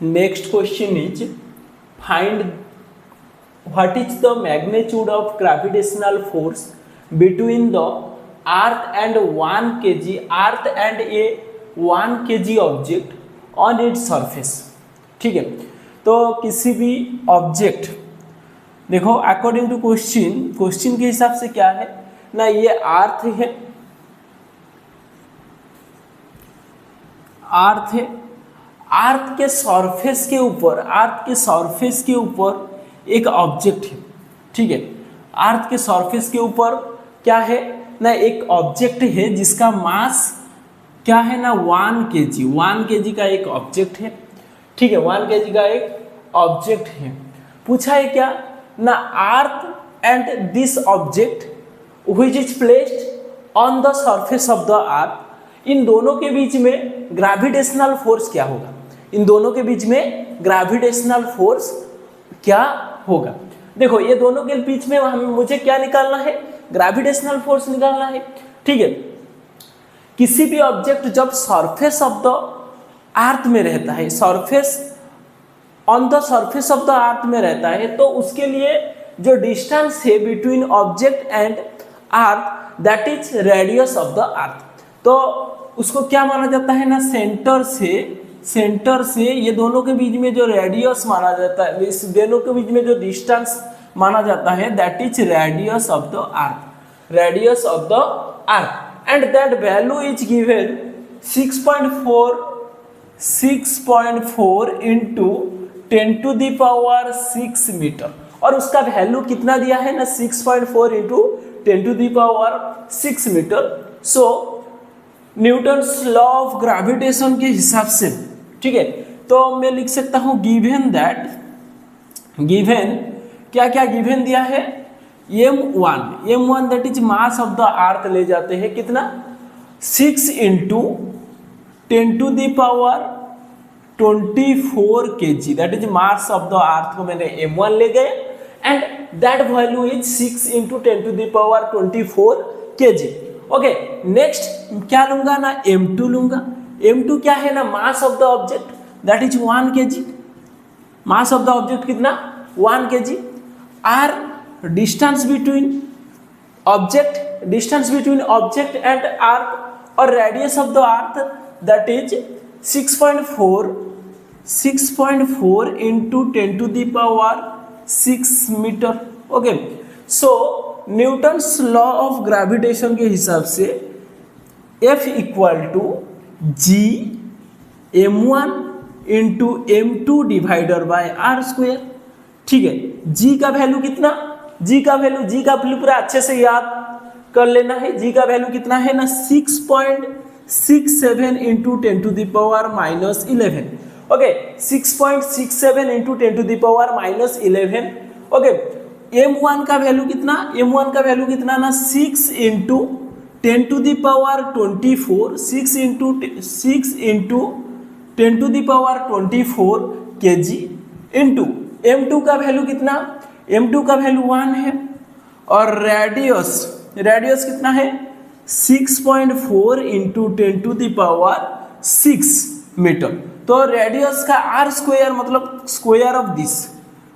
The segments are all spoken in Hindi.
Next question is find what is the magnitude of gravitational force between the earth and 1 kg earth and A 1 kg object on its surface. ठीक है, तो किसी भी ऑब्जेक्ट, देखो अकॉर्डिंग टू क्वेश्चन के हिसाब से क्या है ना, ये अर्थ है, अर्थ के सरफेस के ऊपर एक ऑब्जेक्ट है। ठीक है, अर्थ के सरफेस के ऊपर क्या है ना, एक ऑब्जेक्ट है जिसका मास क्या है ना 1 kg का एक ऑब्जेक्ट है। ठीक है, 1 kg का एक ऑब्जेक्ट है। पूछा है क्या ना, earth and this object which is placed on the surface of the earth, इन दोनों के बीच में ग्रेविटेशनल फोर्स क्या होगा, इन दोनों के बीच में ग्रेविटेशनल फोर्स क्या होगा। देखो ये दोनों के बीच में मुझे क्या निकालना है, ग्रेविटेशनल फोर्स निकालना है। ठीक है, किसी भी ऑब्जेक्ट जब सरफेस ऑफ द अर्थ में रहता है, on the surface of the अर्थ में रहता है, तो उसके लिए जो डिस्टेंस है between object and earth that is radius of the अर्थ। तो उसको क्या माना जाता है ना, सेंटर से ये दोनों के बीच में जो रेडियस माना जाता है, इस दोनों के बीच में जो डिस्टेंस माना जाता है that is radius of the earth and that value is given 6.4 into 10⁻6 metre, और उसका वैल्यू कितना दिया है ना 6.4 into 10⁻6 metre. So Newton's law of gravitation के हिसाब से, ठीक है, तो मैं लिख सकता हूं गिवन क्या क्या गिवन दिया है, m1 that is mass of the अर्थ ले जाते हैं कितना 6 into 10⁻24 kg that is mass of the अर्थ को मैंने m1 ले गए and that value is 6 into 10⁻24 kg। Okay, next क्या लूंगा ना m2 लूंगा। m2 क्या है ना mass of the object that is 1 kg, mass of the object कितना 1 kg। r distance between object and earth और radius of the earth that is 6.4 into 10⁻6 metre. Okay, so Newton's law of gravitation के हिसाब से F equal to G m1 into m2 divider by r square. ठीक है, G का वैल्यू कितना, G का वैल्यू पूरा अच्छे से याद कर लेना है। G का वैल्यू कितना है ना 6.67 into 10⁻11। Okay, 6.67 into 10⁻11। Okay, m1 का वैल्यू कितना ना 6 into 10⁻24, 6 into 10⁻24 kg into m2 का वैल्यू कितना, m2 का वैल्यू 1 है और रेडियस कितना है 6.4 इंटू 10⁻6 मीटर। तो रेडियस का r स्क्वायर मतलब स्क्वायर ऑफ दिस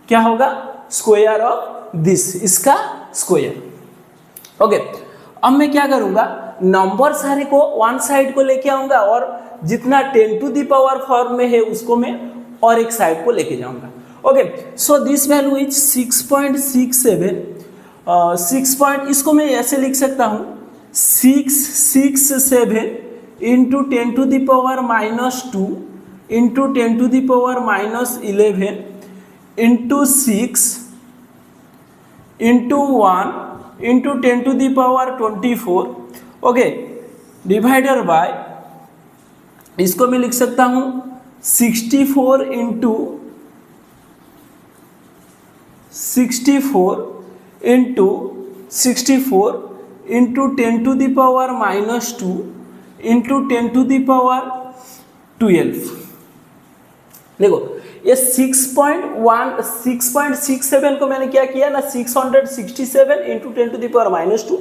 क्या होगा, स्क्वायर ऑफ दिस, इसका स्क्वायर। ओके, अब मैं क्या करूंगा, नंबर सारे को वन साइड को लेके आऊंगा और जितना 10⁻4 फॉर्म में है उसको मैं और एक साइड को लेके जाऊंगा। Okay, so this value is 6.67 इसको मैं ऐसे लिख सकता हूं 667 into 10⁻² into 10⁻11 into 6 into 1 into 10⁻24। Okay, divider by इसको मैं लिख सकता हूं 64 इंटू 10⁻² इंटू 10⁻12। देखो ये 6.67 को मैंने क्या किया ना 667 इंटू 10⁻²।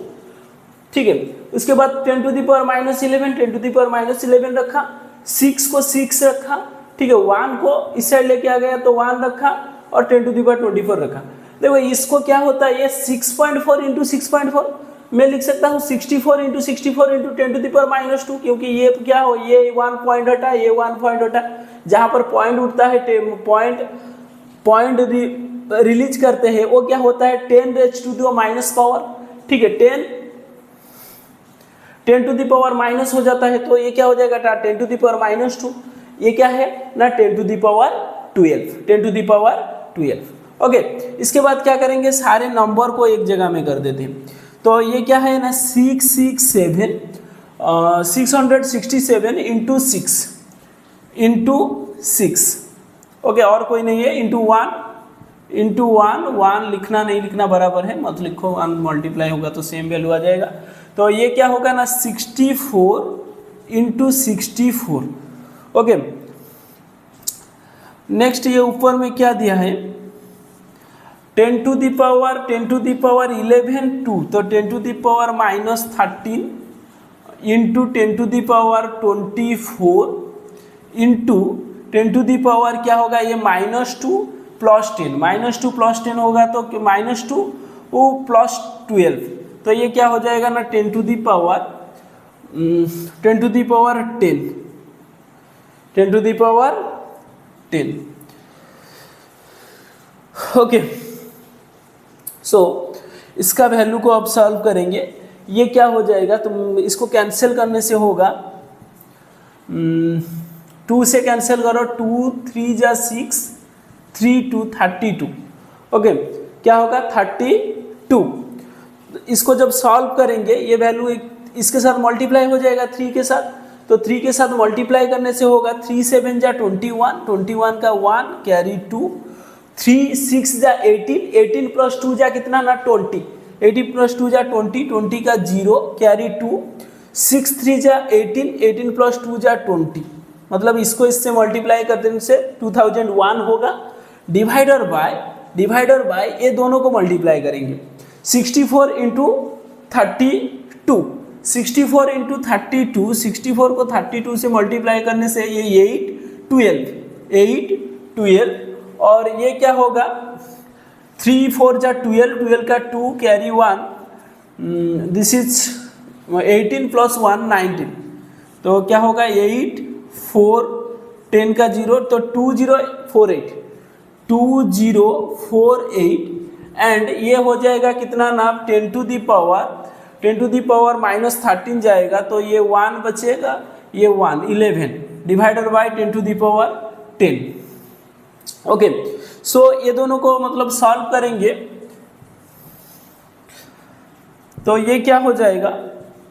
ठीक है, उसके बाद 10⁻11 रखा, 6 को 6 रखा, ठीक है, 1 को इस साइड लेके आ गया तो 1 रखा और 10⁻24 रखा। देखो इसको क्या होता है, ये 6.4 इंटू 6.4, मैं लिख सकता हूँ 64 इंटू 64 इंटू 10⁻², क्योंकि ये क्या हो, ये 1 पॉइंट हटा, ये 1 पॉइंट हटा, जहाँ पर पॉइंट उठता है पॉइंट रिलीज करते हैं वो क्या होता है 10⁻⁻, ठीक है, 10⁻⁻ हो जाता है, तो ये क्या हो जाएगा 10⁻², ये क्या है ना 10⁻12। ओके, इसके बाद क्या करेंगे, सारे नंबर को एक जगह में कर देते हैं। तो ये क्या है ना 667 इंटू 6, ओके, और कोई नहीं है, इंटू 1 लिखना नहीं लिखना बराबर है, मत लिखो, 1 मल्टीप्लाई होगा तो सेम वैल्यू आ जाएगा। तो ये क्या होगा ना 64 इंटू 64, ओके। नेक्स्ट ये ऊपर में क्या दिया है 10⁻11 2, तो 10⁻−13 इंटू 10⁻24 इंटू 10 क्या होगा ये -2 प्लस 10, -2 प्लस 10 होगा तो -2 प्लस 12, तो ये क्या हो जाएगा ना 10⁻10, ओके। सो इसका वैल्यू को अब सॉल्व करेंगे, ये क्या हो जाएगा, तो इसको कैंसिल करने से होगा 2 से कैंसिल करो, 2 3 जा 6, 3 2 32, ओके, क्या होगा 32। इसको जब सॉल्व करेंगे ये वैल्यू इसके साथ मल्टीप्लाई हो जाएगा 3 के साथ, तो 3 के साथ मल्टीप्लाई करने से होगा 3 7 जा 21, 21 का 1 कैरी 2, 3 6 जा 18, 18 प्लस 2 जा कितना ना 20, 18 प्लस 2 जा 20, 20 का 0 कैरी 2, 6 3 जा 18, 18 प्लस 2 जा 20, मतलब इसको इससे मल्टीप्लाई कर देने से 2001 होगा। डिवाइडर बाय ये दोनों को मल्टीप्लाई करेंगे 64 इंटू 32, 64 इंटू 32, 64 को 32 से मल्टीप्लाई करने से ये 8 12 और ये क्या होगा 3 4 जा 12, 12 का 2 कैरी 1, दिस इज 18 प्लस 1 19, तो क्या होगा 8 4 10 का 0, तो 2048 एंड ये हो जाएगा कितना ना 10⁻−13 जाएगा, तो ये 1 बचेगा, ये 1 11 डिवाइडेड बाय 10⁻10, ओके। सो ये दोनों को मतलब सॉल्व करेंगे तो ये क्या हो जाएगा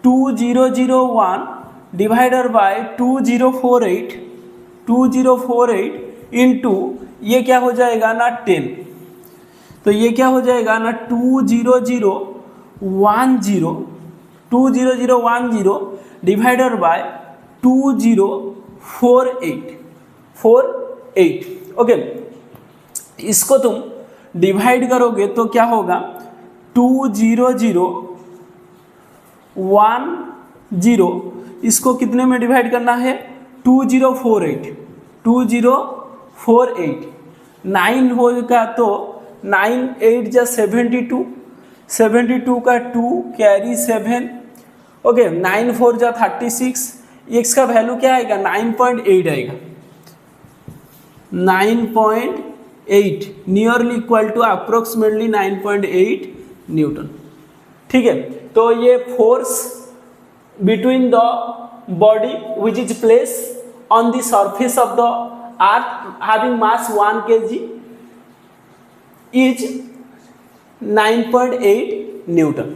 2001 डिवाइडेड बाय 2048 इंटू ये क्या हो जाएगा ना 10, तो ये क्या हो जाएगा ना 20010 डिवाइडेड बाय 2048, ओके। इसको तुम डिवाइड करोगे तो क्या होगा 2010, इसको कितने में डिवाइड करना है 2048, 9 होगा तो 9 8 जा 72, 72 का 2 कैरी 7, ओके, 9 4 जा 36, एक्स का वैल्यू क्या आएगा 9.8 आएगा, 9.8 nearly equal to approximately 9.8 newton, ठीक है। तो ये force between the body which is place on the surface of the earth having mass 1 kg is 9.8 Newton.